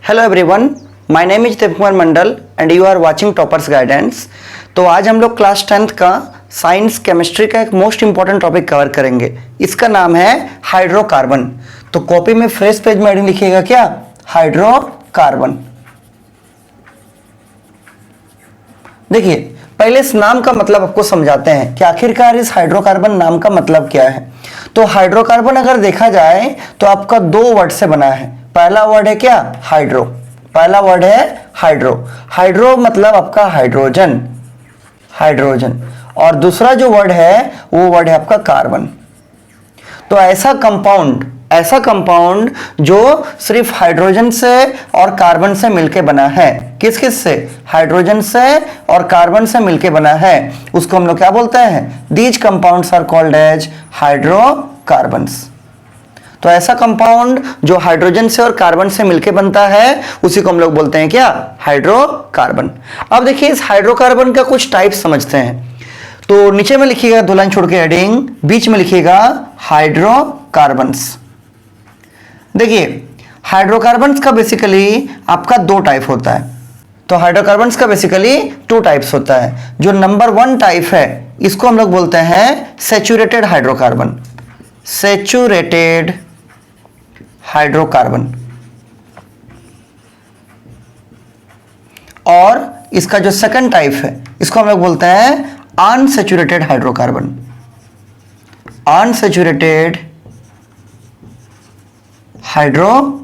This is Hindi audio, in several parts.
Hello everyone, my name is Dev Kumar Mandal and you are watching toppers guidance. तो आज हम लोग क्लास 10th का साइंस केमिस्ट्री का एक मोस्ट इंपॉर्टेंट टॉपिक कवर करेंगे। इसका नाम है हाइड्रोकार्बन। तो कॉपी में फ्रेश पेज में हेडिंग लिखिएगा क्या, हाइड्रोकार्बन। देखिए पहले इस नाम का मतलब आपको समझाते हैं कि आखिरकार इस हाइड्रोकार्बन नाम का मतलब क्या है। तो हाइड्रोकार्बन अगर देखा जाए तो आपका दो वर्ड से बना है। पहला वर्ड है क्या, हाइड्रो। पहला वर्ड है हाइड्रो। हाइड्रो मतलब आपका हाइड्रोजन, हाइड्रोजन। और दूसरा जो वर्ड है वो वर्ड है आपका कार्बन। तो ऐसा कंपाउंड जो सिर्फ हाइड्रोजन से और कार्बन से मिलके बना है। किस किस से, हाइड्रोजन से और कार्बन से मिलके बना है, उसको हम लोग क्या बोलते हैं, these compounds are called as hydrocarbons. तो ऐसा कंपाउंड जो हाइड्रोजन से और कार्बन से मिलके बनता है उसी को हम लोग बोलते हैं क्या, हाइड्रोकार्बन। अब देखिए इस हाइड्रोकार्बन का कुछ टाइप समझते हैं। तो नीचे में लिखिएगा, दो लाइन छोड़ के हेडिंग, बीच में लिखिएगा हाइड्रोकार्बन्स। देखिए हाइड्रोकार्बन्स का बेसिकली आपका दो टाइप होता है। तो हाइड्रोकार्बन्स का बेसिकली टू टाइप्स होता है। जो नंबर 1 टाइप है इसको हम लोग बोलते हैं सैचुरेटेड हाइड्रोकार्बन, सैचुरेटेड हाइड्रोकार्बन। और इसका जो सेकंड टाइप है इसको हम लोग बोलते हैं अनसैचुरेटेड हाइड्रोकार्बन, अनसैचुरेटेड हाइड्रोकार्बन्स।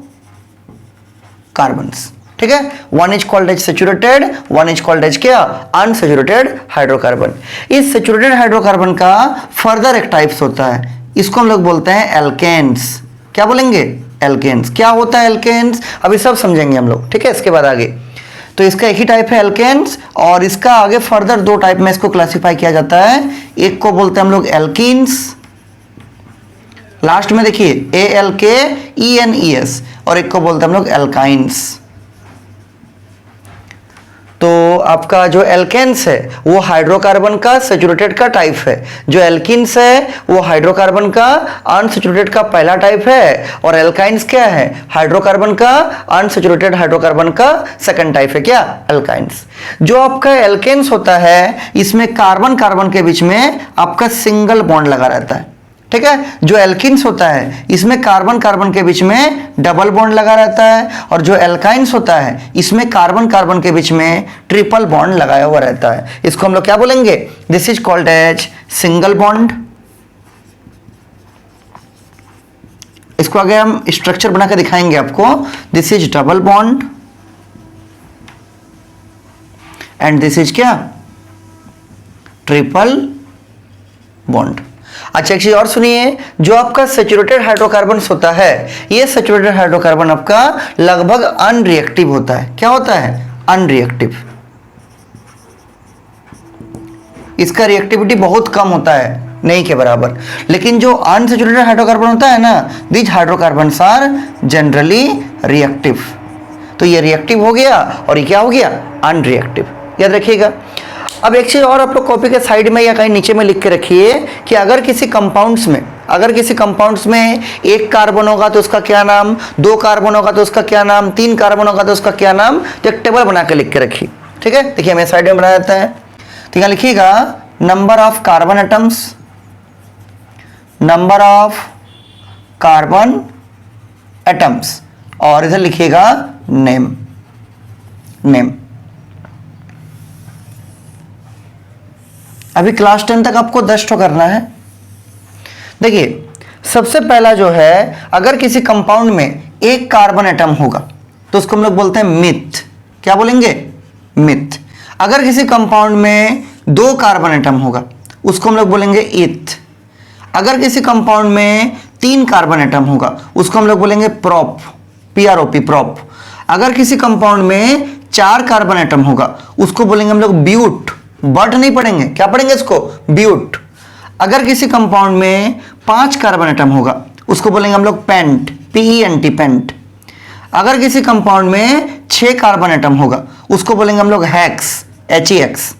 ठीक है, one is called as saturated, one is called as क्या, अनसैचुरेटेड हाइड्रोकार्बन। इस सैचुरेटेड हाइड्रोकार्बन का फर्दर एक टाइप्स होता है, इसको हम लोग बोलते हैं एल्केन्स। क्या बोलेंगे, एल्केन्स। क्या होता है एल्केन्स, अभी सब समझेंगे हम लोग। ठीक है, इसके बाद आगे तो इसका एक ही टाइप है एल्केन्स, और इसका आगे फर्दर दो टाइप में इसको क्लासिफाई किया जाता है। एक को बोलते हैं हम लोग एल्कीन्स, लास्ट में देखिए ALKENES, और एक को बोलते हैं हम लोग एल्काइंस। तो आपका जो एल्केन्स है वो हाइड्रोकार्बन का सैचुरेटेड का टाइप है, जो एल्कीन्स है वो हाइड्रोकार्बन का अनसैचुरेटेड का पहला टाइप है, और एल्काइंस क्या है, हाइड्रोकार्बन का अनसैचुरेटेड हाइड्रोकार्बन का सेकंड टाइप है क्या, एल्काइंस। जो आपका एल्केन्स होता है इसमें कार्बन कार्बन के बीच में आपका सिंगल बॉन्ड लगा रहता है। ठीक है, जो एल्कीन्स होता है इसमें कार्बन कार्बन के बीच में डबल बॉन्ड लगा रहता है, और जो एल्काइंस होता है इसमें कार्बन कार्बन के बीच में ट्रिपल बॉन्ड लगाया हुआ रहता है। इसको हम लोग क्या बोलेंगे, this is called as single bond. इसको आगे हम स्ट्रक्चर बनाकर दिखाएंगे आपको। This is double bond and this is क्या, ट्रिपल बॉन्ड। अच्छा एक चीज और सुनिए, जो आपका सैचुरेटेड हाइड्रोकार्बन होता है ये सैचुरेटेड हाइड्रोकार्बन आपका लगभग अनरिएक्टिव होता है। क्या होता है, अनरिएक्टिव। इसका रिएक्टिविटी बहुत कम होता है, नहीं के बराबर। लेकिन जो अनसैचुरेटेड हाइड्रोकार्बन होता है ना, these hydrocarbons are generally reactive. तो ये रिएक्टिव हो गया और ये क्या हो गया, अनरिएक्टिव। याद रखिएगा। अब एक चीज और आप लोग कॉपी के साइड में या कहीं नीचे में लिख के रखिए कि अगर किसी कंपाउंड्स में एक कार्बन होगा तो उसका क्या नाम, दो कार्बन होगा तो उसका क्या नाम, तीन कार्बन होगा तो उसका क्या नाम, तो एक टेबल बना के लिख के रखिए। ठीक है, देखिए हमें साइड में बनाया जाता है। तो यहाँ लिखिएगा number of carbon atoms, number of carbon atoms, और इधर लिखिएगा नेम, नेम। अभी क्लास 10 तक आपको 10 ठो करना है। देखिए सबसे पहला जो है, अगर किसी कंपाउंड में एक कार्बन एटम होगा तो उसको हम लोग बोलते हैं मिथ। क्या बोलेंगे, मिथ। अगर किसी कंपाउंड में दो कार्बन एटम होगा उसको हम लोग बोलेंगे इथ। अगर किसी कंपाउंड में 3 कार्बन एटम होगा उसको हम लोग बोलेंगे प्रोप, PROP, प्रोप। अगर किसी कंपाउंड में 4 कार्बन एटम होगा उसको बोलेंगे हम लोग ब्यूट, बट नहीं पढ़ेंगे, क्या पढ़ेंगे इसको, ब्यूट। अगर किसी कंपाउंड में 5 कार्बन एटम होगा उसको बोलेंगे हम लोग पेंट, PENT, पेंट। अगर किसी कंपाउंड में 6 कार्बन एटम होगा उसको बोलेंगे हम लोग हेक्स, HEX।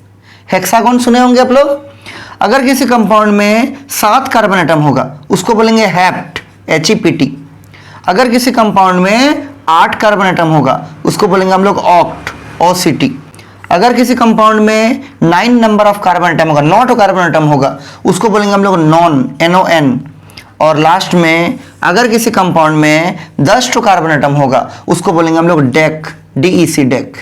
हेक्सागोन सुने होंगे आप लोग। अगर किसी कंपाउंड में 7 कार्बन एटम होगा उसको बोलेंगे हेप्ट, HEPT। अगर किसी कंपाउंड में 8 कार्बन एटम होगा उसको बोलेंगे हम लोग ऑक्ट, OCT। अगर किसी कंपाउंड में 9 नंबर ऑफ कार्बन एटम होगा, 9 कार्बन एटम होगा, उसको बोलेंगे हम लोग नॉन, NON। और लास्ट में अगर किसी कंपाउंड में 10 कार्बन एटम होगा उसको बोलेंगे हम लोग डेक, DEC, डेक।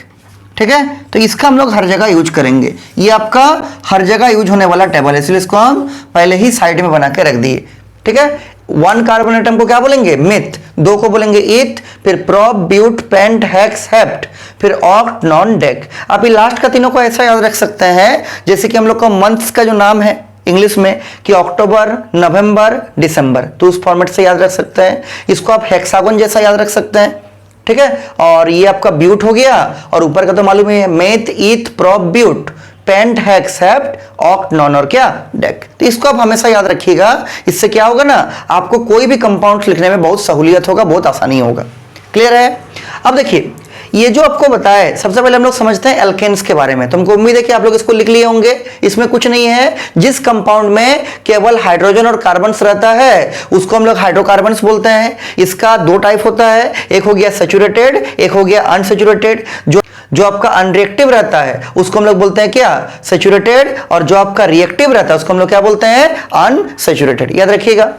ठीक है, तो इसका हम लोग हर जगह यूज करेंगे। ये आपका हर जगह यूज होने वाला टेबल है, इसलिए इसको हम पहले ही साइड में बना के रख दिए। ठीक है, 1 कार्बन एटम को क्या बोलेंगे? मिथ। 2 को बोलेंगे ईथ, फिर prop, but, pent, hex, hept, फिर ऑक्ट, नॉन, डेक। आप ये लास्ट का तीनों को ऐसा याद रख सकते हैं जैसे कि हम लोग का मंथ्स का जो नाम है इंग्लिश में कि अक्टूबर, नवंबर, दिसंबर, तो उस फॉर्मेट से याद रख सकते हैं। इसको आप हेक्सागोन जैसा याद रख सकते हैं। ठीक है, और ये आपका ब्यूट हो गया, और ऊपर का तो मालूम है meth, eth, prop, but, pent, hex, hept, oct, non और क्या? डेक। तो इसको आप हमेशा याद रखिएगा। इससे क्या होगा ना, आपको कोई भी कंपाउंड लिखने में बहुत सहूलियत होगा, बहुत आसानी होगा। क्लियर है? अब देखिए ये जो आपको बताया, सबसे पहले हम लोग समझते हैं एल्केन्स के बारे में। तो हमको उम्मीद है कि आप लोग इसको लिख लिए होंगे। इसमें कुछ नहीं है, जिस कंपाउंड में केवल हाइड्रोजन और कार्बन रहता है उसको हम लोग हाइड्रोकार्बन्स बोलते हैं। इसका 2 टाइप होता है, एक हो गया सैचुरेटेड, एक हो गया अनसैचुरेटेड। जो आपका अनरिएक्टिव रहता है उसको हम लोग बोलते हैं क्या? सैचुरेटेड। और जो आपका रिएक्टिव रहता है उसको हम लोग क्या बोलते हैं? अनसैचुरेटेड। याद रखिएगा,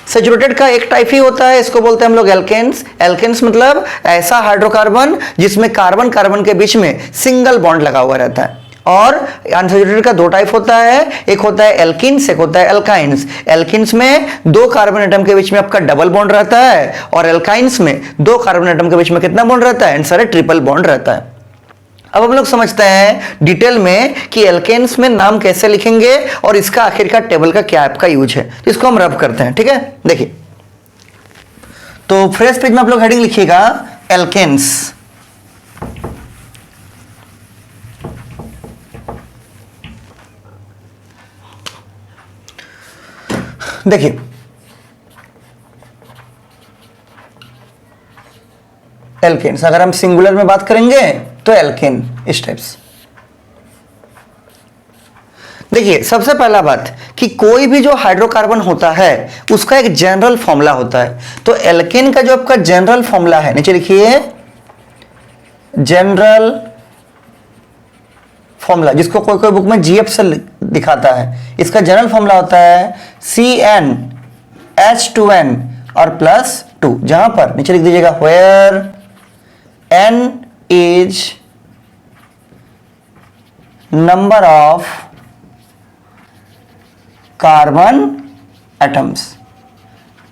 सैचुरेटेड का एक टाइप ही होता है, इसको बोलते हैं हम लोग एल्केन्स। एल्केन्स मतलब ऐसा हाइड्रोकार्बन जिसमें कार्बन कार्बन के बीच में सिंगल बॉन्ड लगा हुआ रहता है। और अनसैचुरेटेड का 2 टाइप होता है, एक होता है एल्किन्स, एक होता है एल्काइंस। एल्किन्स में 2 कार्बन एटम के बीच में आपका डबल बॉन्ड रहता है, और एल्काइंस में 2 कार्बन एटम के बीच में कितना बॉन्ड रहता है? आंसर है ट्रिपल बॉन्ड रहता है। अब हम लोग समझते हैं डिटेल में कि एल्केन्स में नाम कैसे लिखेंगे और इसका आखिरकार टेबल का क्या आपका यूज है। तो इसको हम रब करते हैं। ठीक है, देखिए तो फ्रेश पेज में आप लोग हेडिंग लिखिएगा एल्केन्स। देखिए एल्केन्स, अगर हम सिंगुलर में बात करेंगे तो एल्केन इस टाइप से। देखिए सबसे पहला बात कि कोई भी जो हाइड्रोकार्बन होता है उसका एक जनरल फॉर्मूला होता है। तो एल्केन का जो आपका जनरल फॉर्मूला है, नीचे लिखिए जनरल फॉर्मूला, जिसको कोई कोई बुक में GF से दिखाता है। इसका जनरल फॉर्मूला होता है CnH2n और +2, जहां पर नीचे लिख दीजिएगा where n is number of carbon atoms।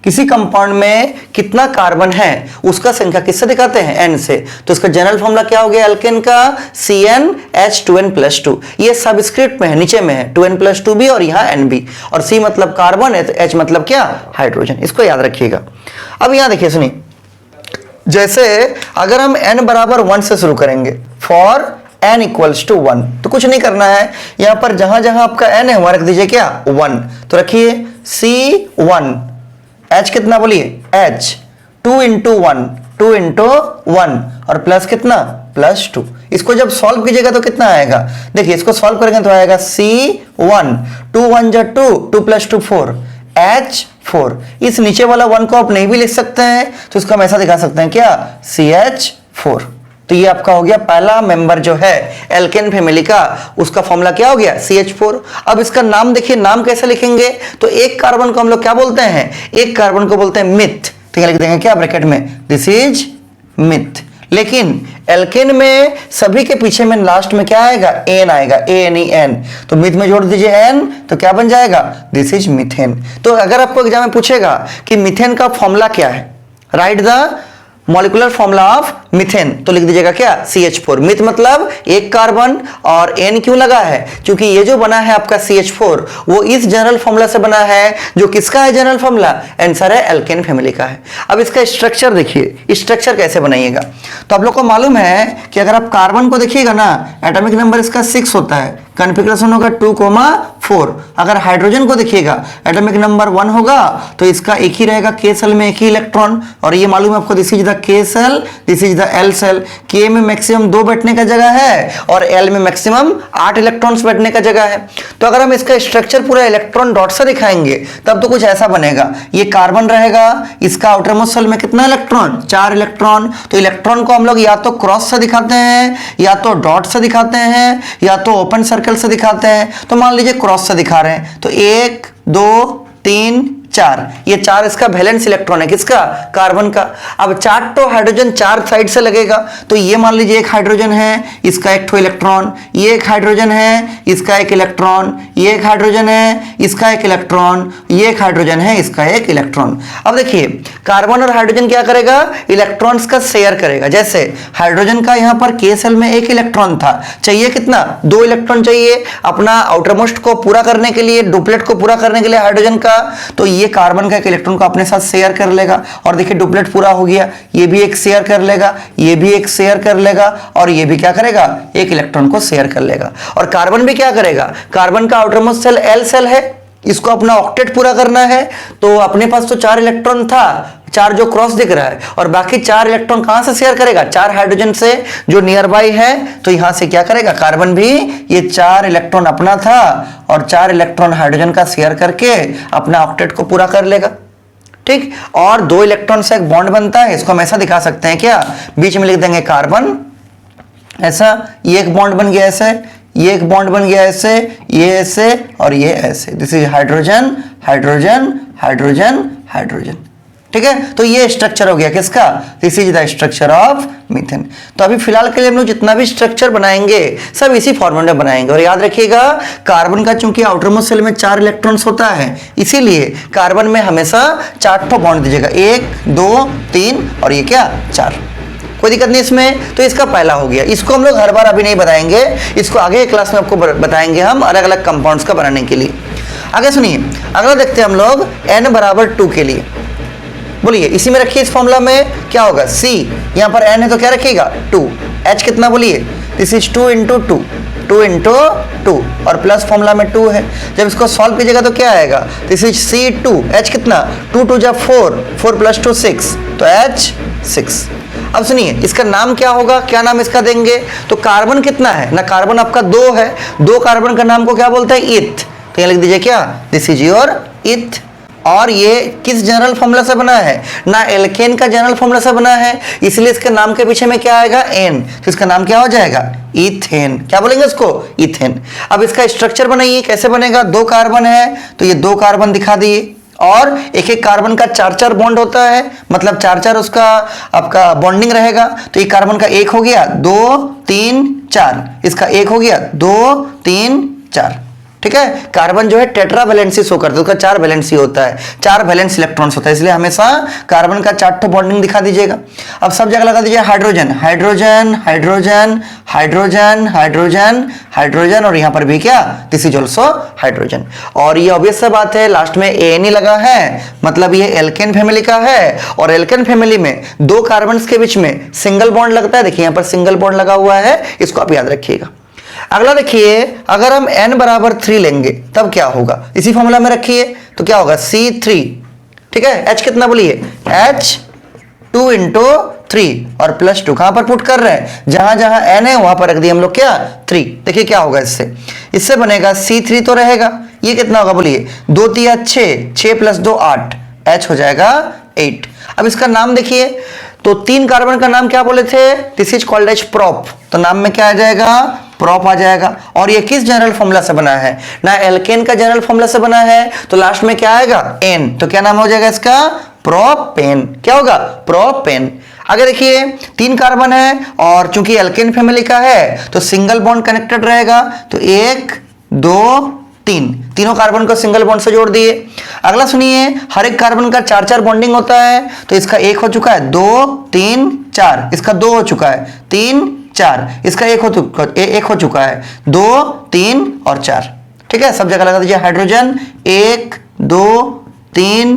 किसी कंपाउंड में कितना कार्बन है उसका संख्या किससे दिखाते हैं? n से। तो इसका जनरल फॉर्मूला क्या हो गया एल्केन का? CnH2n+2। ये सबस्क्रिप्ट में है, नीचे में है 2n+2b और यहाँ nb, और C मतलब कार्बन, H मतलब क्या? हाइड्रोजन। इसको याद रखिएगा। अब यहाँ देखिए सुनिए, जैसे अगर हम n बराबर 1 से शुरू करेंगे, फॉर n इक्वल्स टू 1, तो कुछ नहीं करना है, यहां पर जहां जहां आपका n है वहां रख दीजिए क्या? 1। तो रखिए C1, H कितना बोलिए? H, 2 × 1, 2 × 1 और प्लस कितना? +2। इसको जब सॉल्व कीजिएगा तो कितना आएगा? देखिए इसको सॉल्व करेंगे तो आएगा C1, 2 × 1 = 2, 2 + 2 4, H4। इस नीचे वाला 1 को आप नहीं भी लिख सकते हैं, तो इसको हम ऐसा दिखा सकते हैं क्या? CH4। तो ये आपका हो गया पहला मेंबर जो है एल्केन फैमिली का, उसका फॉर्मूला क्या हो गया? CH4। अब इसका नाम देखिए, नाम कैसे लिखेंगे? तो एक कार्बन को हम लोग क्या बोलते हैं? एक कार्बन को बोलते हैं मिथ। तो क्या लिख देंगे क्या ब्रैकेट में? This is myth. लेकिन एल्केन में सभी के पीछे में लास्ट में क्या आएगा? एन आएगा, ANEN। तो मिथ में जोड़ दीजिए n, तो क्या बन जाएगा? This is methane. तो अगर आपको एग्जाम में पूछेगा कि मीथेन का फॉर्मूला क्या है, right the molecular formula of methane, तो लिख दीजिएगा क्या? CH4। मिथ मतलब एक कार्बन, और N क्यों लगा है? क्योंकि ये जो बना है आपका CH4 वो इस जनरल फॉर्मूला से बना है, जो किसका है जनरल फॉर्मूला? आंसर है एल्केन फैमिली का है। अब इसका स्ट्रक्चर देखिए, स्ट्रक्चर कैसे बनाइएगा। तो आप लोग को मालूम है कि अगर आप कार्बन को देखिएगा ना, एटॉमिक नंबर इसका 6 होता है, कॉन्फ़िगरेशन होगा 2,4। अगर हाइड्रोजन को देखिएगा, एटॉमिक नंबर 1 होगा, तो इसका एक ही रहेगा, K सेल में एक ही इलेक्ट्रॉन, और ये मालूम है आपको, this is the K shell, this is the the L shell. K में मैक्सिमम 2 बैठने का जगह है और एल में मैक्सिमम 8 इलेक्ट्रॉन्स बैठने का जगह है। तो अगर हम इसका स्ट्रक्चर पूरा इलेक्ट्रॉन डॉट से दिखाएंगे तब तो कुछ ऐसा बनेगा, ये कार्बन रहेगा, इसका आउटर मोस्ट शेल में कितना इलेक्ट्रॉन, 4 इलेक्ट्रॉन। तो इलेक्ट्रॉन को हम लोग या तो क्रॉस से दिखाते हैं, या तो डॉट से दिखाते हैं, या तो ओपन सर्कल से दिखाते हैं। तो मान लीजिए क्रॉस से दिखा रहे हैं, तो 1 2 3 4, ये 4 इसका वैलेंस इलेक्ट्रॉन है, किसका, कार्बन का। अब 4 तो हाइड्रोजन 4 साइड से लगेगा, तो ये मान लीजिए एक हाइड्रोजन है, इसका एक ठो इलेक्ट्रॉन, ये एक हाइड्रोजन है, इसका एक इलेक्ट्रॉन, ये एक हाइड्रोजन है, इसका एक इलेक्ट्रॉन, ये एक हाइड्रोजन है, इसका एक इलेक्ट्रॉन। अब देखिए कार्बन और हाइड्रोजन क्या करेगा, इलेक्ट्रॉन्स का शेयर करेगा। जैसे हाइड्रोजन का यहाँ पर के सेल में एक इलेक्ट्रॉन था, चाहिए कितना, 2 इलेक्ट्रॉन चाहिए अपना आउटर मोस्ट को पूरा करने के लिए, डुप्लेट को पूरा करने के लिए हाइड्रोजन का। तो ये कार्बन का एक इलेक्ट्रॉन को अपने साथ शेयर कर लेगा और देखिए डुप्लेट पूरा हो गया, ये भी एक शेयर कर लेगा, ये भी एक शेयर कर लेगा और ये भी क्या करेगा, एक इलेक्ट्रॉन को शेयर कर लेगा। और कार्बन भी क्या करेगा, कार्बन का outermost shell L shell है, इसको अपना ऑक्टेट पूरा करना है। तो अपने पास तो 4 इलेक्ट्रॉन था, 4 जो क्रॉस दिख रहा है, और बाकी 4 इलेक्ट्रॉन कहां से शेयर करेगा, 4 हाइड्रोजन से जो नियर बाई है। तो यहां से क्या करेगा, कार्बन भी ये 4 इलेक्ट्रॉन अपना था और 4 इलेक्ट्रॉन हाइड्रोजन का शेयर करके अपना ऑक्टेट को पूरा कर लेगा। ठीक, और 2 इलेक्ट्रॉन से एक बॉन्ड बनता है, इसको हम ऐसा दिखा सकते हैं क्या, बीच में लिख देंगे कार्बन, ऐसा, ये एक बॉन्ड बन गया ऐसे, ये एक बॉन्ड बन गया ऐसे, ये ऐसे और ये ऐसे। This is hydrogen hydrogen hydrogen hydrogen. ठीक है, तो ये स्ट्रक्चर हो गया किसका, this is the structure of methane. तो अभी फिलहाल के लिए हम लोग जितना भी स्ट्रक्चर बनाएंगे सब इसी फॉर्मूले में बनाएंगे। और याद रखिएगा कार्बन का चूंकि आउटर मोस्ट शेल में 4 इलेक्ट्रॉन्स होता है, इसीलिए कार्बन में हमेशा 4 ठो बॉन्ड दीजिएगा, 1 2 3 और ये क्या 4। कोई दिक्कत नहीं इसमें। तो इसका पहला हो गया, इसको हम लोग हर बार अभी नहीं बताएंगे, इसको आगे क्लास में आपको बताएंगे हम अलग अलग कंपाउंड्स का बनाने के लिए। आगे सुनिए, अगला देखते हैं हम लोग n बराबर 2 के लिए। बोलिए, इसी में रखिए, इस फॉर्मूला में क्या होगा, C, यहाँ पर n है तो क्या रखिएगा 2, H कितना बोलिए, दिस इज 2 इंटू 2, 2 इंटू 2 और प्लस फॉर्मूला में 2 है। जब इसको सॉल्व कीजिएगा तो क्या आएगा, दिस इज C2, H कितना 2 2 जा 4, 4 प्लस 2 6, तो H 6। अब सुनिए, इसका नाम क्या होगा, क्या नाम इसका देंगे, तो कार्बन कितना है ना, कार्बन आपका 2 है, 2 कार्बन का नाम को क्या बोलते हैं, इथ। तो यहाँ लिख दीजिए क्या, दिस इज योर इथ। और ये किस जनरल फॉर्मूला से बना है ना, एल्केन का जनरल फॉर्मूला से बना है, इसलिए इसके नाम के पीछे में क्या आएगा, एन, तो इसका नाम क्या हो जाएगा, इथेन। क्या बोलेंगे इसको, इथेन। अब इसका स्ट्रक्चर बनाइए, कैसे बनेगा, 2 कार्बन है तो ये 2 कार्बन दिखा दिए, और एक एक कार्बन का 4-4 बॉन्ड होता है, मतलब 4-4 उसका आपका बॉन्डिंग रहेगा। तो ये कार्बन का 1 हो गया, 2 3 4, इसका 1 हो गया, 2 3 4। ठीक है, कार्बन जो है टेट्रा वैलेंसी शो करता है, उसका 4 वैलेंसी होता है, 4 वैलेंस इलेक्ट्रॉन्स होता है, इसलिए हमेशा कार्बन का 4 ठो बॉन्डिंग दिखा दीजिएगा। अब सब जगह लगा दीजिए hydrogen hydrogen hydrogen hydrogen hydrogen hydrogen, और यहाँ पर भी क्या, दिस इज ऑल्सो हाइड्रोजन। और ये ऑब्वियस सा बात है, लास्ट में एन ही लगा है, मतलब ये एल्केन फैमिली का है, और एल्केन फैमिली में 2 कार्बन के बीच में सिंगल बॉन्ड लगता है, देखिए यहाँ पर सिंगल बॉन्ड लगा हुआ है, इसको आप याद रखिएगा। अगला देखिए, अगर हम n बराबर 3 लेंगे तब क्या होगा, इसी फॉर्मूला में रखिए, तो क्या होगा C3। ठीक है, H कितना बोलिए, H 2 इंटू 3 और प्लस 2 कहां पर पुट कर रहे हैं, जहां जहां n है वहां पर रख दिए हम लोग क्या 3। देखिए क्या होगा, इससे बनेगा C3 तो रहेगा, ये कितना होगा बोलिए, 2 3 6, 6 प्लस 2 8, H हो जाएगा 8। अब इसका नाम देखिए, तो 3 कार्बन का नाम क्या बोले थे, this is called as prop, तो नाम में क्या आ जाएगा, प्रोप आ जाएगा। और ये किस जनरल फॉर्मूला से बना है ना, एल्केन का जनरल फॉर्मूला से बना है, तो लास्ट में क्या आएगा, एन, तो क्या नाम हो जाएगा इसका, प्रोपेन। क्या होगा, प्रोपेन। आगे देखिए, 3 कार्बन है और चूंकि एल्केन फैमिली का है तो सिंगल बॉन्ड कनेक्टेड रहेगा, तो 1 2 3, तीनों कार्बन को सिंगल बॉन्ड से जोड़ दिए। अगला सुनिए, हर एक कार्बन का 4-4 बॉन्डिंग होता है, तो इसका 1 हो चुका है, 2 3 4, इसका 2 हो चुका है, 3 4, इसका 1 हो चुका है, 2 3 और 4। ठीक है, सब जगह लगा दीजिए हाइड्रोजन, 1 2 3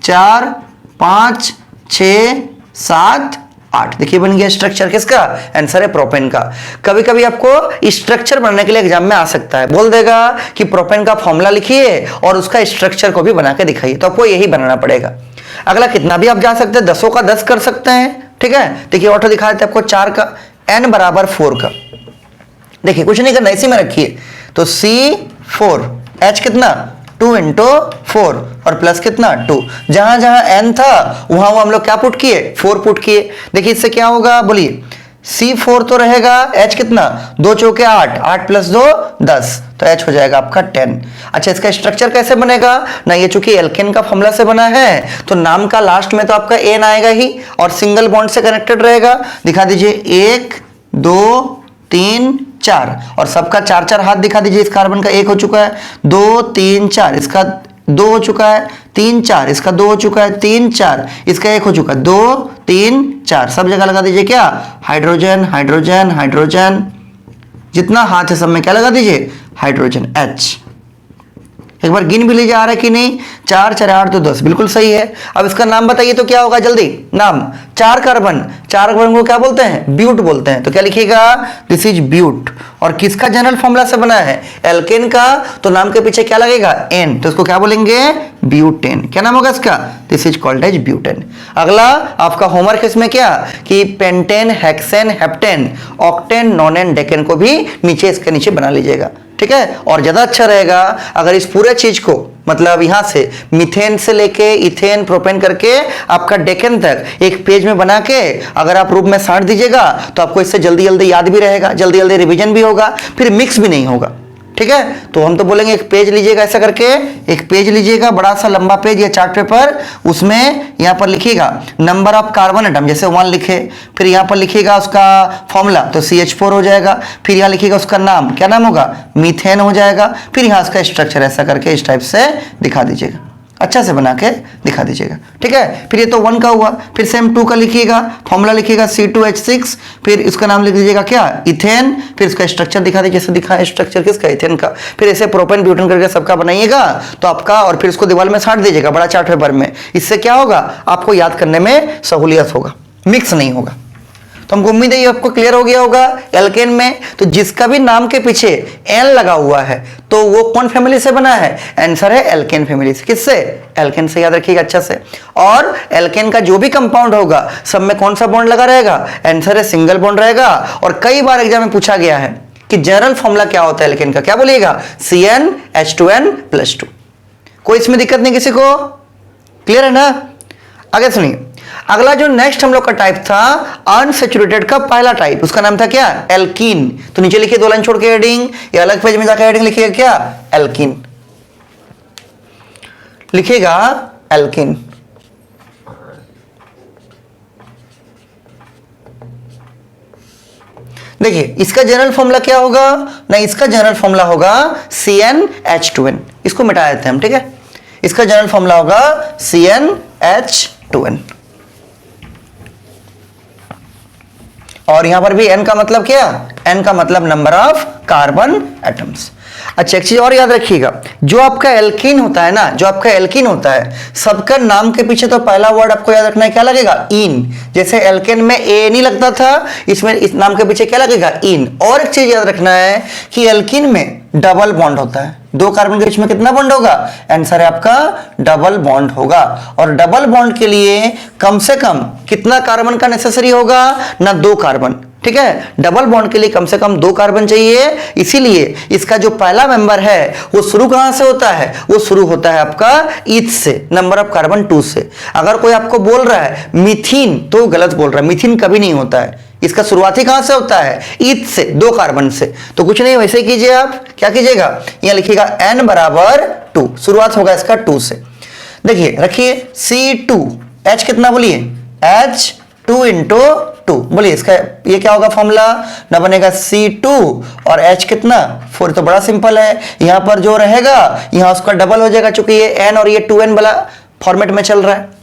4 5 6 7 8। देखिए बन गया स्ट्रक्चर, किसका, आंसर है प्रोपेन का। कभी कभी आपको स्ट्रक्चर बनाने के लिए एग्जाम में आ सकता है, बोल देगा कि प्रोपेन का फॉर्मूला लिखिए और उसका स्ट्रक्चर को भी बना के दिखाइए, तो आपको यही बनाना पड़ेगा। अगला कितना भी आप जा सकते हैं, 10 का 10 कर सकते हैं, ठीक है, देखिए ऑटो दिखा देते आपको 4 का, n बराबर 4 का। देखिए कुछ नहीं करना, इसी में रखिए, तो C4, H कितना 2 इंटू 4 और प्लस कितना 2, जहां जहां n था वहां हम लोग क्या पुट किए 4 पुट किए। देखिए इससे क्या होगा बोलिए, C4 तो रहेगा, H कितना 2 चौके 8, 8 प्लस 2 10, तो H हो जाएगा आपका 10। अच्छा इसका स्ट्रक्चर कैसे बनेगा ना, ये चूंकि एल्केन का फॉर्मूला से बना है तो नाम का लास्ट में तो आपका एन आएगा ही और सिंगल बॉन्ड से कनेक्टेड रहेगा। दिखा दीजिए 1 2 3 4 और सबका 4 हाथ दिखा दीजिए। इस कार्बन का 1 हो चुका है, 2 3 4, इसका 2 हो चुका है, 3 4, इसका 2 हो चुका है, 3 4, इसका 1 हो चुका है, 2 3 4, सब जगह लगा दीजिए क्या हाइड्रोजन हाइड्रोजन हाइड्रोजन, जितना हाथ है सब में क्या लगा दीजिए हाइड्रोजन H। एक बार गिन भी लीजिए आ रहा है कि नहीं, 4 4 8 तो 10, बिल्कुल सही है। अब इसका नाम बताइए तो क्या होगा जल्दी, नाम 4 कार्बन को क्या बोलते हैं ब्यूट बोलते हैं, तो क्या लिखिएगा दिस इज ब्यूट। और किसका जनरल फॉर्मूला से बना है एल्केन का, तो नाम के पीछे क्या लगेगा एन, तो इसको क्या बोलेंगे ब्यूटेन। क्या नाम होगा इसका, this is called as butane. अगला आपका होमवर्क इसमें क्या कि pentane hexane heptane octane nonane decane को भी नीचे इसके नीचे बना लीजिएगा, ठीक है। और ज्यादा अच्छा रहेगा अगर इस पूरे चीज को मतलब यहां से मीथेन से लेके इथेन प्रोपेन करके आपका डेकेन तक एक पेज में बना के अगर आप रूप में साट दीजिएगा तो आपको इससे जल्दी जल्दी याद भी रहेगा, जल्दी जल्दी रिवीजन भी होगा, फिर मिक्स भी नहीं होगा, ठीक है। तो हम तो बोलेंगे एक पेज लीजिएगा, ऐसा करके एक पेज लीजिएगा, बड़ा सा लंबा पेज या चार्ट पेपर, उसमें यहां पर लिखिएगा नंबर ऑफ कार्बन एटम, जैसे 1 लिखे, फिर यहां पर लिखिएगा उसका फॉर्मूला तो CH4 हो जाएगा, फिर यहां लिखिएगा उसका नाम, क्या नाम होगा मीथेन हो जाएगा, फिर यहां उसका स्ट्रक्चर ऐसा करके इस टाइप से दिखा दीजिएगा, अच्छा से बना के दिखा दीजिएगा, ठीक है। फिर ये तो 1 का हुआ, फिर सेम 2 का लिखिएगा, फॉर्मूला लिखिएगा C2H6, फिर इसका नाम लिख दीजिएगा क्या इथेन, फिर इसका स्ट्रक्चर दिखा दीजिए, जैसे दिखा है स्ट्रक्चर किसका इथेन का, फिर ऐसे प्रोपेन ब्यूटेन करके सबका बनाइएगा तो आपका, और फिर इसको दीवार में साट दीजिएगा बड़ा चार्ट पेपर में। इससे क्या होगा आपको याद करने में सहूलियत होगा, मिक्स नहीं होगा। तो हमको उम्मीद है ये आपको क्लियर हो गया होगा। एल्केन में तो जिसका भी नाम के पीछे एन लगा हुआ है तो वो कौन फैमिली से बना है, आंसर है एल्केन फैमिली से। किससे, एल्केन से, याद रखिएगा अच्छा से। और एल्केन का जो भी कंपाउंड होगा सब में कौन सा बॉन्ड लगा रहेगा, आंसर है सिंगल बॉन्ड रहेगा। और कई बार एग्जाम में पूछा गया है कि जनरल फॉर्मूला क्या होता है एल्केन का, क्या बोलिएगा CnH2n+2। कोई इसमें दिक्कत नहीं किसी को, क्लियर है ना। आगे सुनिए, अगला जो नेक्स्ट हम लोग का टाइप था अनसैचुरेटेड का पहला टाइप, उसका नाम था क्या एल्कीन। तो नीचे लिखिए 2 लाइन छोड़ के हेडिंग, या अलग पेज में जाकर हेडिंग लिखिएगा क्या एल्कीन, लिखिएगा एल्कीन। देखिए इसका जनरल फॉर्मूला क्या होगा ना, इसका जनरल फॉर्मूला होगा CnH2n, इसको मिटा देते हैं हम, ठीक है। इसका जनरल फॉर्मूला होगा CnH2n, और यहां पर भी n का मतलब क्या, n का मतलब नंबर ऑफ कार्बन एटम्स। अच्छा एक चीज और याद रखिएगा, जो आपका एल्कीन होता है ना, जो आपका एल्कीन होता है सबका नाम के पीछे तो पहला वर्ड आपको याद रखना है क्या लगेगा इन, जैसे एल्केन में ए नहीं लगता था, इसमें इस नाम के पीछे क्या लगेगा इन। और एक चीज याद रखना है कि एल्कीन में डबल बॉन्ड होता है, 2 कार्बन के बीच में कितना बॉन्ड होगा, आंसर है आपका डबल बॉन्ड होगा। और डबल बॉन्ड के लिए कम से कम कितना कार्बन का नेसेसरी होगा ना, 2 कार्बन, ठीक है। डबल बॉन्ड के लिए कम से कम 2 कार्बन चाहिए, इसीलिए इसका जो पहला मेंबर है वो शुरू कहां से होता है, वो शुरू होता है आपका ईथ से, नंबर ऑफ कार्बन 2 से। अगर कोई आपको बोल रहा है मीथीन तो गलत बोल रहा है, मीथीन कभी नहीं होता है, इसका शुरुआती कहां से होता है ईथ से, 2 कार्बन से। तो कुछ नहीं वैसे कीजिए, आप क्या कीजिएगा यहां लिखिएगा n बराबर 2, शुरुआत होगा इसका 2 से। देखिए रखिए C2, H कितना बोलिए H2 इंटू 2, बोलिए इसका ये क्या होगा फॉर्मूला ना, बनेगा C2 और H कितना 4, तो बड़ा सिंपल है। यहां पर जो रहेगा यहां उसका डबल हो जाएगा, चूंकि ये n और ये 2n वाला फॉर्मेट में चल रहा है।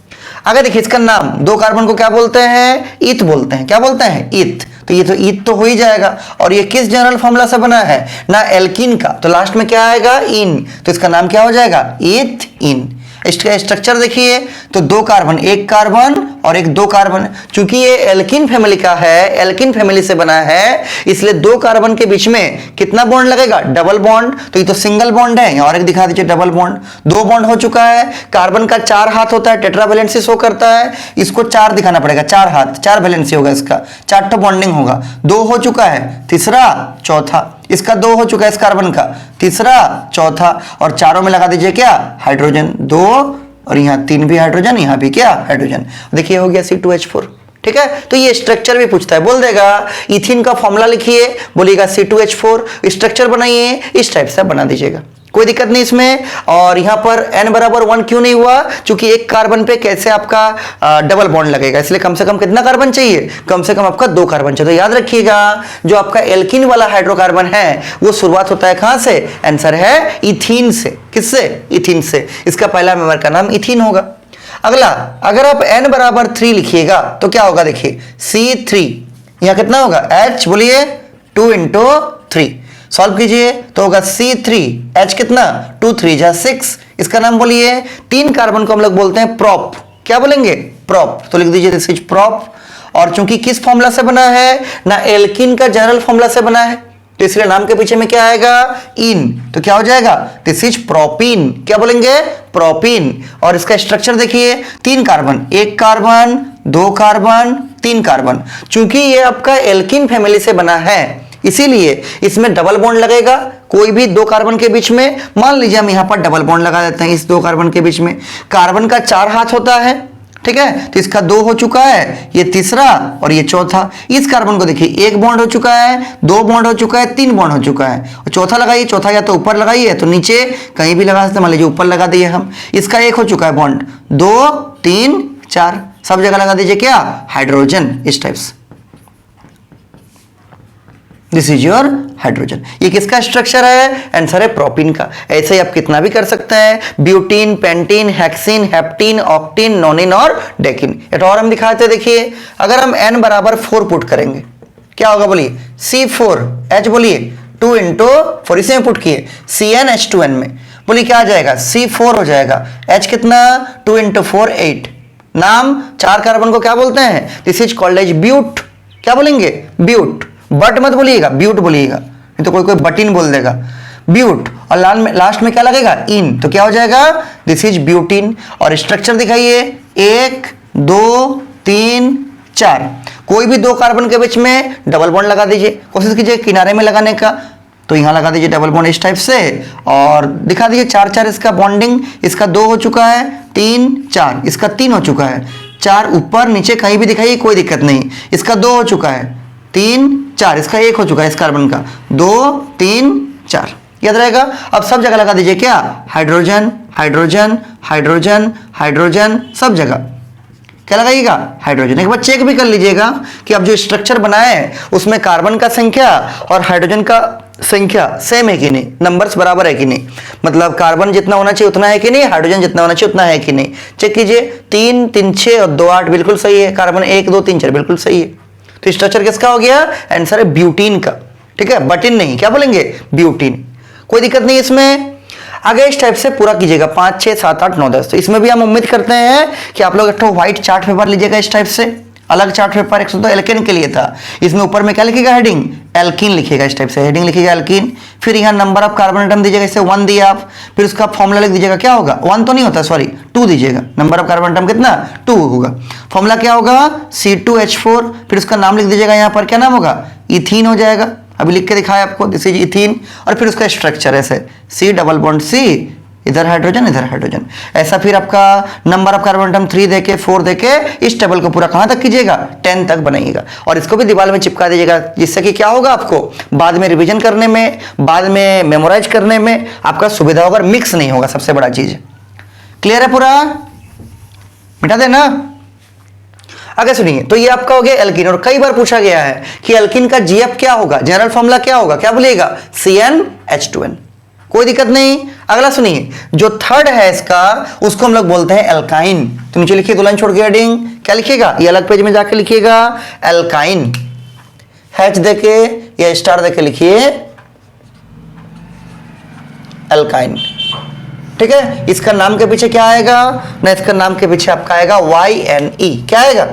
अगर देखिए इसका नाम, 2 कार्बन को क्या बोलते हैं ईथ बोलते हैं, क्या बोलते हैं ईथ, तो ये तो ईथ तो हो ही जाएगा। और ये किस जनरल फॉर्मूला से बना है ना, एल्कीन का, तो लास्ट में क्या आएगा इन, तो इसका नाम क्या हो जाएगा ईथ इन। इसका स्ट्रक्चर देखिए तो 2 कार्बन, 1 कार्बन और एक 2 कार्बन। चूंकि ये एल्किन फैमिली का है, एल्किन फैमिली से बना है, इसलिए 2 कार्बन के बीच में कितना बॉन्ड लगेगा? Double bond. तो ये तो सिंगल बॉन्ड है, और एक दिखा दीजिए डबल बॉन्ड। 2 बॉन्ड हो चुका है। कार्बन का 4 हाथ होता है, टेट्रावैलेंसी शो करता है, इसको 4 दिखाना पड़ेगा, 4 हाथ, 4 वैलेंसी होगा इसका, 4 तो बॉन्डिंग होगा। 2 हो चुका है, तीसरा चौथा, इसका 2 हो चुका है इस कार्बन का, तीसरा चौथा, और चारों में लगा दीजिए क्या? हाइड्रोजन 2, और यहाँ 3 भी हाइड्रोजन, यहाँ भी क्या? हाइड्रोजन। देखिए हो गया C2H4। ठीक है, तो ये स्ट्रक्चर भी पूछता है, बोल देगा इथिन का फॉर्मूला लिखिए, बोलेगा C2H4, स्ट्रक्चर बनाइए, इस टाइप से बना दीजिएगा, कोई दिक्कत नहीं इसमें। और यहां पर n बराबर 1 क्यों नहीं हुआ? क्योंकि एक कार्बन पे कैसे आपका डबल बॉन्ड लगेगा, इसलिए कम से कम कितना कार्बन चाहिए? कम से कम आपका 2 कार्बन चाहिए। तो याद रखिएगा जो आपका एल्किन वाला हाइड्रोकार्बन है वो शुरुआत होता है कहां से? आंसर है इथीन से। किससे? इथीन से। इसका पहला मेंबर का नाम इथीन होगा। अगला, अगर आप n बराबर 3 लिखिएगा तो क्या होगा? देखिए C3, यहां कितना होगा? H, बोलिए 2 × 3, सॉल्व कीजिए तो होगा C3H कितना? 2 3 जा 6, इसका नाम बोलिए। 3 कार्बन को हम लोग बोलते हैं प्रोप। क्या बोलेंगे? प्रोप। तो लिख दीजिए दिस इज प्रोप। और चूंकि किस फॉर्मूला से बना है ना, एल्किन का जनरल फॉर्मूला से बना है, तो इसलिए नाम के पीछे में क्या आएगा? इन। तो क्या हो जाएगा? This is propene. क्या बोलेंगे? प्रोपीन। और इसका स्ट्रक्चर देखिए, 3 कार्बन, 1 कार्बन, 2 कार्बन, 3 कार्बन। चूंकि ये आपका एल्किन फैमिली से बना है इसीलिए इसमें डबल बॉन्ड लगेगा कोई भी 2 कार्बन के बीच में। मान लीजिए हम यहां पर डबल बॉन्ड लगा देते हैं इस 2 कार्बन के बीच में। कार्बन का 4 हाथ होता है, ठीक है, तो इसका 2 हो चुका है, ये तीसरा और ये चौथा। इस कार्बन को देखिए 1 बॉन्ड हो चुका है, 2 बॉन्ड हो चुका है, 3 बॉन्ड हो चुका है, और चौथा लगाइए। चौथा या तो ऊपर लगाइए तो नीचे कहीं भी लगा सकते, मान लीजिए ऊपर लगा दिए हम। इसका 1 हो चुका है बॉन्ड, 2 3 4, सब जगह लगा दीजिए क्या? हाइड्रोजन। इस टाइप से दिस इज योर हाइड्रोजन। ये किसका स्ट्रक्चर है? आंसर है प्रोपीन का। ऐसे ही आप कितना भी कर सकते हैं, ब्यूटीन, पेंटीन, हेक्सीन, हेप्टीन, ऑक्टीन, नोनिन और डेकिन। एक और हम दिखाते हैं, देखिए अगर हम n बराबर 4 पुट करेंगे क्या होगा? बोलिए C4H, बोलिए 2 × 4, इसे पुट किए CnH2n में, बोलिए क्या आ जाएगा? C4 हो जाएगा। H कितना? 2 × 4 8। नाम 4 कार्बन को क्या बोलते हैं? This is called as but. क्या बोलेंगे? ब्यूट। बट मत बोलिएगा, ब्यूट बोलिएगा, नहीं तो कोई कोई बटिन बोल देगा। ब्यूट, और लास्ट में क्या लगेगा? इन। तो क्या हो जाएगा? This is butene. और स्ट्रक्चर दिखाइए, 1 2 3 4, कोई भी 2 कार्बन के बीच में डबल बॉन्ड लगा दीजिए, कोशिश कीजिए किनारे में लगाने का, तो यहां लगा दीजिए डबल बॉन्ड इस टाइप से, और दिखा दीजिए 4 4 इसका बॉन्डिंग। इसका 2 हो चुका है, 3 4, इसका 3 हो चुका है, 4 ऊपर नीचे कहीं भी दिखाइए कोई दिक्कत नहीं। इसका 2 हो चुका है, 3 4, इसका 1 हो चुका है इस कार्बन का, 2 3 4, याद रहेगा। अब सब जगह लगा दीजिए क्या? हाइड्रोजन हाइड्रोजन हाइड्रोजन हाइड्रोजन, सब जगह क्या लगाइएगा? हाइड्रोजन। एक बार चेक भी कर लीजिएगा कि अब जो स्ट्रक्चर बनाए उसमें कार्बन का संख्या और हाइड्रोजन का संख्या सेम है कि नहीं, नंबर्स बराबर है कि नहीं, मतलब कार्बन जितना होना चाहिए उतना है कि नहीं, हाइड्रोजन जितना होना चाहिए उतना है कि नहीं। चेक कीजिए, 3 3 6 और 2 8 बिल्कुल सही है, कार्बन 1 2 3 4 बिल्कुल सही है। तो स्ट्रक्चर किसका हो गया? आंसर है ब्यूटीन का। ठीक है, बटिन नहीं, क्या बोलेंगे? ब्यूटीन। कोई दिक्कत नहीं इसमें। आगे इस टाइप से पूरा कीजिएगा 5 6 7 8 9 10। तो इसमें भी हम उम्मीद करते हैं कि आप लोग एक व्हाइट चार्ट पेपर लीजिएगा इस टाइप से, अलग चार्ट पेपर। एक तो एल्केन के लिए था, इसमें ऊपर में क्या लिखेगा? हेडिंग एल्कीन लिखेगा इस टाइप से, हेडिंग लिखेगा एल्कीन। फिर यहाँ नंबर ऑफ कार्बन एटम दीजिएगा, इसे 1 दिया आप, फिर उसका फॉर्मूला लिख दीजिएगा, क्या होगा? 1 तो नहीं होता, सॉरी 2 दीजिएगा, नंबर ऑफ कार्बन एटम कितना? 2 होगा। फॉर्मूला क्या होगा? C2H4, फिर उसका नाम लिख दीजिएगा, यहाँ पर क्या नाम होगा? इथीन हो जाएगा, अभी लिख के दिखाया आपको, दिस इज इथीन। और फिर उसका स्ट्रक्चर ऐसे C डबल बॉन्ड C, इधर हाइड्रोजन इधर हाइड्रोजन, ऐसा। फिर आपका नंबर ऑफ कार्बन एटम 3 देके 4 देके इस टेबल को पूरा कहां तक कीजिएगा? 10 तक बनाइएगा, और इसको भी दीवार में चिपका दीजिएगा, जिससे कि क्या होगा? आपको बाद में रिवीजन करने में, बाद में मेमोराइज करने में आपका सुविधा होगा, मिक्स नहीं होगा, सबसे बड़ा चीज। क्लियर है पूरा? मिटा देना। आगे सुनिए, तो ये आपका हो गया एल्कीन। और कई बार पूछा गया है कि एल्कीन का जीएफ क्या होगा, जनरल फॉर्मूला क्या होगा? क्या बोलिएगा? CnH2n। कोई दिक्कत नहीं। अगला सुनिए, जो थर्ड है इसका उसको हम लोग बोलते हैं एल्काइन। तो नीचे लिखिए, 2 लाइन छोड़ के हेडिंग क्या लिखिएगा? ये अलग पेज में जाके लिखिएगा एल्काइन, H देके या स्टार देके लिखिए एल्काइन। ठीक है, इसका नाम के पीछे क्या आएगा ना, इसका नाम के पीछे आपका आएगा YNE। क्या आएगा?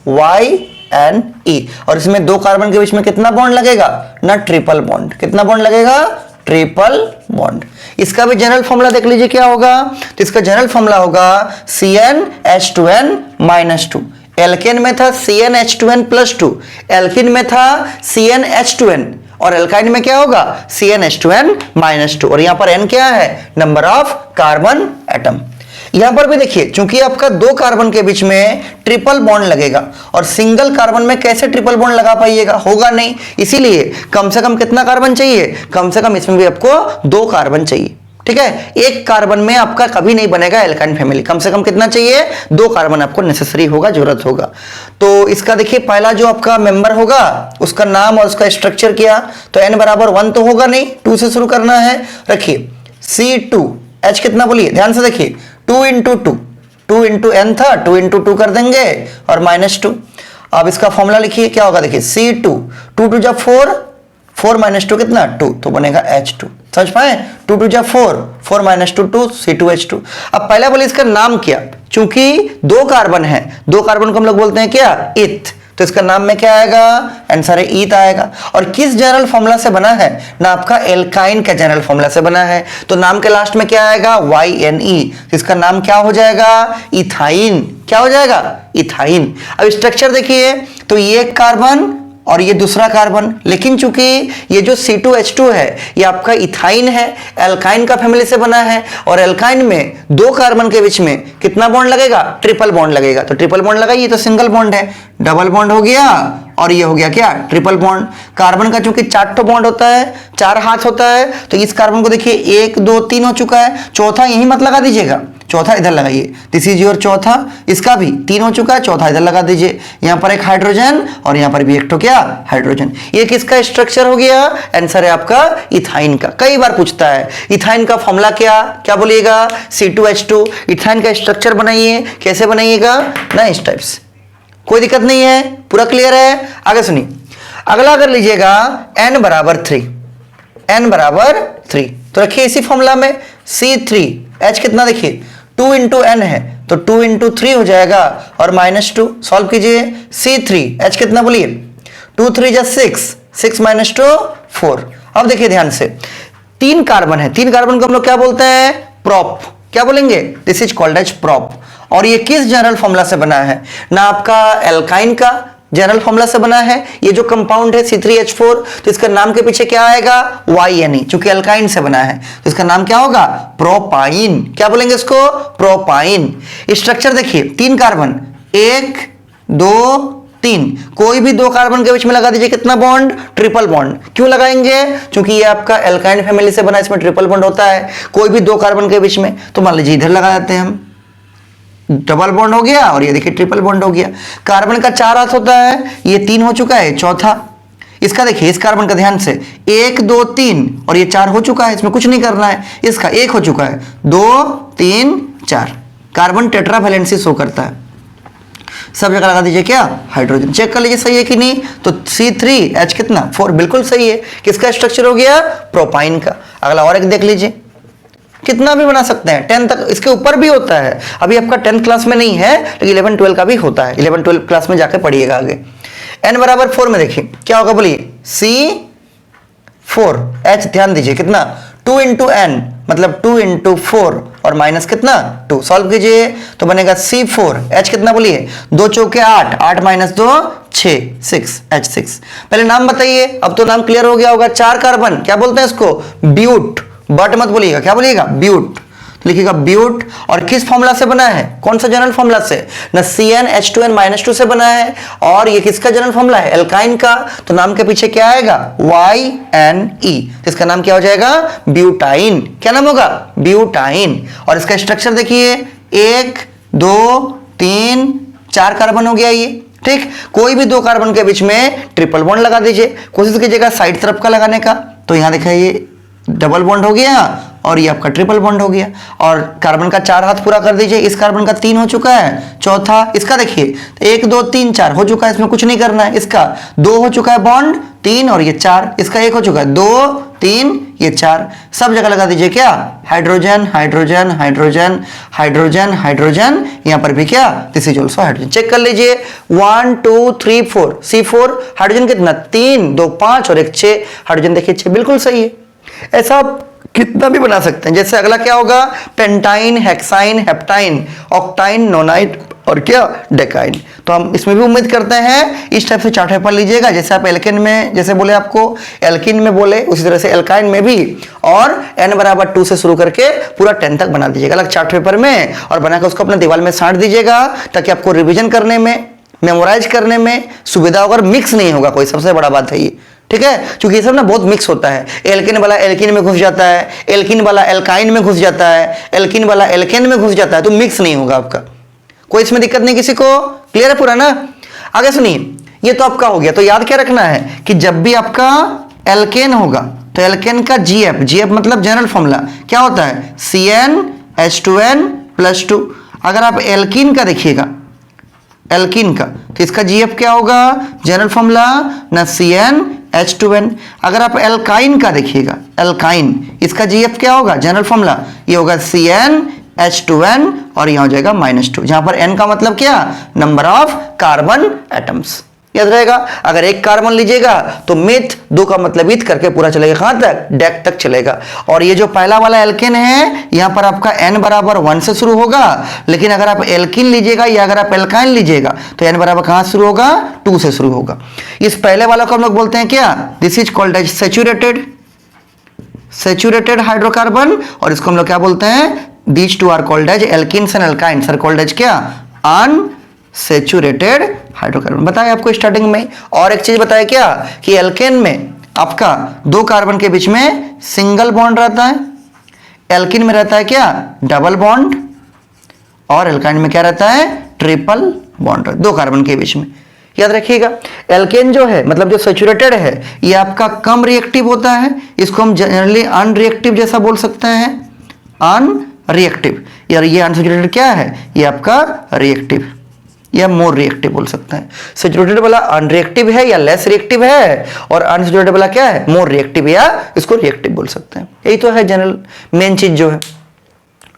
YNE। और इसमें 2 कार्बन के बीच में कितना बॉन्ड लगेगा ना, ट्रिपल बॉन्ड। कितना बॉन्ड लगेगा? Triple bond. इसका भी जनरल फॉर्मूला देख लीजिए क्या होगा। तो इसका जनरल फॉर्मूला होगा CnH2n-2। एल्केन में था CnH2n+2, एल्किन में था CnH2n, और एल्काइन में क्या होगा CnH2n-2। और यहां पर n क्या है? Number of carbon atom. यहां पर भी देखिए, चूंकि आपका 2 कार्बन के बीच में ट्रिपल बॉन्ड लगेगा, और सिंगल कार्बन में कैसे ट्रिपल बॉन्ड लगा पाइएगा, होगा नहीं। इसीलिए कम से कम कितना कार्बन चाहिए? कम से कम इसमें भी आपको 2 कार्बन चाहिए। ठीक है, एक कार्बन में आपका कभी नहीं बनेगा एल्काइन फैमिली। कम से कम कितना चाहिए? 2 कार्बन आपको नेसेसरी होगा, जरूरत होगा। तो इसका देखिए, पहला जो आपका मेंबर होगा उसका नाम और उसका स्ट्रक्चर किया, तो n बराबर 1 तो होगा नहीं, 2 से शुरू करना है। रखिए C2H कितना बोलिए, ध्यान से देखिए, 2 इंटू 2, 2 इंटू n था, 2 इंटू 2 कर देंगे और -2। अब इसका फॉर्मूला लिखिए क्या होगा, देखिए C2, 2 2 जा 4, 4 - 2 कितना 2, तो बनेगा H2। समझ पाए? 2 2 जा 4, 4 - 2 2, C2H2। अब पहला बोले इसका नाम क्या, चूंकि 2 कार्बन है, 2 कार्बन को हम लोग बोलते हैं क्या, इथ। तो इसका नाम में क्या आएगा? आंसर है ईथ आएगा। और किस जनरल फॉर्मूला से बना है ना, आपका एल्काइन का जनरल फॉर्मूला से बना है। तो नाम के लास्ट में क्या आएगा? YNE। तो इसका नाम क्या हो जाएगा? इथाइन। क्या हो जाएगा? इथाइन। अब स्ट्रक्चर देखिए, तो ये कार्बन और ये दूसरा कार्बन, लेकिन चूंकि ये जो C2H2 है ये आपका इथाइन है, एल्काइन का फैमिली से बना है, और एल्काइन में 2 कार्बन के बीच में कितना बॉन्ड लगेगा? ट्रिपल बॉन्ड लगेगा। तो ट्रिपल बॉन्ड लगा, ये तो सिंगल बॉन्ड है, डबल बॉन्ड हो गया, और ये हो गया क्या? Triple bond. कार्बन का चूंकि 4 बॉन्ड होता है, 4 हाथ होता है, तो इस कार्बन को देखिए 1 2 3 हो चुका है, चौथा यही मत लगा दीजिएगा, चौथा इधर लगाइए, दिस इज योर चौथा। इसका भी 3 हो चुका है, चौथा इधर लगा दीजिए। यहां पर एक हाइड्रोजन और यहां पर भी एक तो क्या, हाइड्रोजन। ये किसका स्ट्रक्चर हो गया? आंसर है आपका इथाइन का। कई बार पूछता है इथाइन का फॉर्मूला क्या, क्या बोलिएगा? C2H2। इथाइन का स्ट्रक्चर बनाइए, कैसे बनाइएगा ना, इस टाइप से। कोई दिक्कत नहीं है, पूरा क्लियर है? आगे सुनिए, अगला कर लीजिएगा n बराबर 3, n बराबर 3। तो रखिए इसी फॉर्मूला में C3H कितना, देखिए 2 इंटू n है, तो 2 इंटू 3 हो जाएगा, और -2 सॉल्व कीजिए। C3H कितना बोलिए, 2 3 जा 6, 6 - 2 4। अब देखिए ध्यान से, 3 कार्बन है, 3 कार्बन को हम लोग क्या बोलते हैं? प्रोप। क्या बोलेंगे? This is called as prop. और ये किस जनरल फॉर्मूला से बना है ना, आपका एल्काइन का जनरल फॉर्मूला से बना है। ये जो कंपाउंड है C3H4, तो इसका नाम के पीछे क्या आएगा? YNE, चूंकि एल्काइन से बना है तो इसका नाम क्या होगा? प्रोपाइन। क्या बोलेंगे इसको? प्रोपाइन। स्ट्रक्चर देखिए, 3 कार्बन, 1 2 3, कोई भी 2 कार्बन के बीच में लगा दीजिए, कितना बॉन्ड? Triple bond. क्यों लगाएंगे? क्योंकि ये आपका एल्काइन फैमिली से बना, इसमें ट्रिपल बॉन्ड होता है। कोई भी 2 कार्बन के बीच में, तो मान लीजिए इधर लगा देते हैं हम, डबल बॉन्ड हो गया, और ये देखिए ट्रिपल बॉन्ड हो गया। कार्बन का 4 हाथ होता है, ये 3 हो चुका है, चौथा। इसका देखिए, इस कार्बन का ध्यान से 1 2 3, और ये 4 हो चुका है, इसमें कुछ नहीं करना है। इसका 1 हो चुका है, 2 3 4, कार्बन टेट्रावैलेंसी शो करता है। सब जगह लगा दीजिए क्या? हाइड्रोजन। चेक कर लीजिए सही है कि नहीं। तो C3H कितना? 4, बिल्कुल सही है। किसका स्ट्रक्चर हो गया? प्रोपाइन का। अगला और एक देख लीजिए, कितना भी बना सकते हैं, 10 तक, इसके ऊपर भी होता है। अभी आपका 10th क्लास में नहीं है, लेकिन 11 12 का भी होता है। 11 12 क्लास में जाके पढ़िएगा आगे। n बराबर 4 में देखिए क्या होगा, बोलिए C4H, ध्यान दीजिए कितना, 2 इंटू n, मतलब 2 इंटू 4 और माइनस कितना 2, सॉल्व कीजिए तो बनेगा C4H कितना, बोलिए 2 चौके 8, 8 - 2 6, 6H6। पहले नाम बताइए, अब तो नाम क्लियर हो गया होगा। 4 कार्बन, क्या बोलते हैं इसको? ब्यूट। बट मत बोलिएगा, क्या बोलिएगा? ब्यूट। तो लिखिएगा ब्यूट। और किस फॉर्मूला से बना है? कौन सा जनरल फॉर्मूला से ना, CnH2n-2 से बना है। और ये किसका जनरल फॉर्मूला है? एल्काइन का। तो नाम के पीछे क्या आएगा? YNE। तो इसका नाम क्या हो जाएगा? ब्यूटाइन। क्या नाम होगा? ब्यूटाइन। और इसका स्ट्रक्चर देखिए, 1 2 3 4 कार्बन हो गया ये, ठीक। कोई भी 2 कार्बन के बीच में ट्रिपल बॉन्ड लगा दीजिए, कोशिश कीजिएगा साइड तरफ का लगाने का। तो यहां दिखाइए, डबल बॉन्ड हो गया और ये आपका ट्रिपल बॉन्ड हो गया। और कार्बन का 4 हाथ पूरा कर दीजिए। इस कार्बन का 3 हो चुका है, चौथा। इसका देखिए 1 2 3 4 हो चुका है, इसमें कुछ नहीं करना है। इसका 2 हो चुका है बॉन्ड, 3 और ये 4, इसका एक हो चुका है, 2 3 ये 4, सब जगह लगा दीजिए क्या, hydrogen hydrogen hydrogen hydrogen hydrogen, यहां पर भी क्या, this is also hydrogen. Check कर लीजिए 1 2 3 4, C4 हाइड्रोजन कितना, 3 2 5 और 1 6, हाइड्रोजन देखिए 6, बिल्कुल सही है। ऐसा आप कितना भी बना सकते हैं। जैसे अगला क्या होगा, पेंटाइन, हेक्साइन, हेप्टाइन, ऑक्टाइन, नोनाइन और क्या, डेकाइन। तो हम इसमें भी उम्मीद करते हैं इस टाइप से चार्ट पेपर लीजिएगा। जैसे आप एल्केन में जैसे बोले आपको, एल्किन में बोले, उसी तरह से एल्काइन में भी, और n बराबर 2 से शुरू करके पूरा 10 तक बना दीजिएगा अलग चार्ट पेपर में, और बनाकर उसको अपने दीवार में साट दीजिएगा, ताकि आपको रिविजन करने में, मेमोराइज करने में सुविधा होगा, मिक्स नहीं होगा कोई, सबसे बड़ा बात है ये, ठीक है। क्योंकि ये सब ना बहुत मिक्स होता है, एल्किन वाला एल्किन में घुस जाता है, एल्किन वाला एल्काइन में घुस जाता है, एल्किन वाला एल्केन में घुस जाता है, तो मिक्स नहीं होगा आपका, कोई इसमें दिक्कत नहीं किसी को, क्लियर है पूरा ना। आगे सुनिए, ये तो आपका हो गया। तो याद क्या रखना है कि जब भी आपका एल्केन होगा तो एल्केन का जीएफ मतलब जनरल फॉर्मूला क्या होता है, CnH2n+2। अगर आप एल्किन का देखिएगा, एल्किन का, तो इसका जीएफ क्या होगा, जनरल फॉर्मूला ना CnH2n। अगर आप एल्काइन का देखिएगा, एल्काइन, इसका जीएफ क्या होगा, जनरल फॉर्मूला, ये होगा CnH2n और यहां हो जाएगा -2, जहां पर n का मतलब क्या, नंबर ऑफ कार्बन एटम्स, याद रहेगा। अगर एक कार्बन लीजिएगा तो मिथ, 2 का मतलब ईथ करके पूरा चलेगा, कहां तक, डेक तक चलेगा। और ये जो पहला वाला एल्केन है, यहां पर आपका n बराबर 1 से शुरू होगा, लेकिन अगर आप एल्किन लीजिएगा या अगर आप एल्काइन लीजिएगा तो n बराबर कहां शुरू होगा, 2 से शुरू होगा। इस पहले वाला को हम लोग बोलते हैं क्या, this is called as saturated hydrocarbon, और इसको हम लोग क्या बोलते हैं, these two are called as alkenes and alkynes are called as क्या, अनसैचुरेटेड हाइड्रोकार्बन। बताया आपको स्टार्टिंग में। और एक चीज बताया क्या, कि एल्केन में आपका 2 कार्बन के बीच में सिंगल बॉन्ड रहता है, एल्किन में रहता है क्या, डबल बॉन्ड, और एल्काइन में क्या रहता है, ट्रिपल बॉन्ड, 2 कार्बन के बीच में। याद रखिएगा, एल्केन जो है मतलब जो सैचुरेटेड है, ये आपका कम रिएक्टिव होता है, इसको हम जनरली अनरिएक्टिव जैसा बोल सकते हैं, अनरिएक्टिव। यार ये अनसैचुरेटेड क्या है, ये आपका रिएक्टिव या मोर रिएक्टिव बोल सकते हैं। सैचुरेटेड वाला अनरिएक्टिव है या लेस रिएक्टिव है, और अनसैचुरेटेड वाला क्या है, मोर रिएक्टिव या इसको रिएक्टिव बोल सकते हैं। यही तो है जनरल मेन चीज जो है,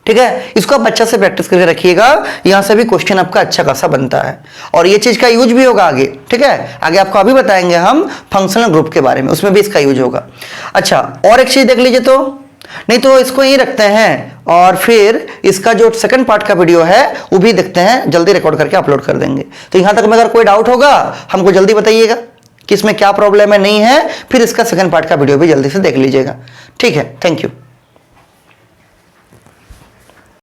ठीक है। इसको आप अच्छा से प्रैक्टिस करके रखिएगा, यहां से भी क्वेश्चन आपका अच्छा खासा बनता है, और ये चीज का यूज भी होगा आगे, ठीक है। आगे आपको अभी बताएंगे हम फंक्शनल ग्रुप के बारे में, उसमें भी इसका यूज होगा। अच्छा, और एक चीज देख लीजिए, तो नहीं तो इसको यही रखते हैं, और फिर इसका जो सेकंड पार्ट का वीडियो है वो भी देखते हैं, जल्दी रिकॉर्ड करके अपलोड कर देंगे। तो यहां तक में अगर कोई डाउट होगा हमको जल्दी बताइएगा कि इसमें क्या प्रॉब्लम है, नहीं है, फिर इसका सेकंड पार्ट का वीडियो भी जल्दी से देख लीजिएगा, ठीक है। Thank you.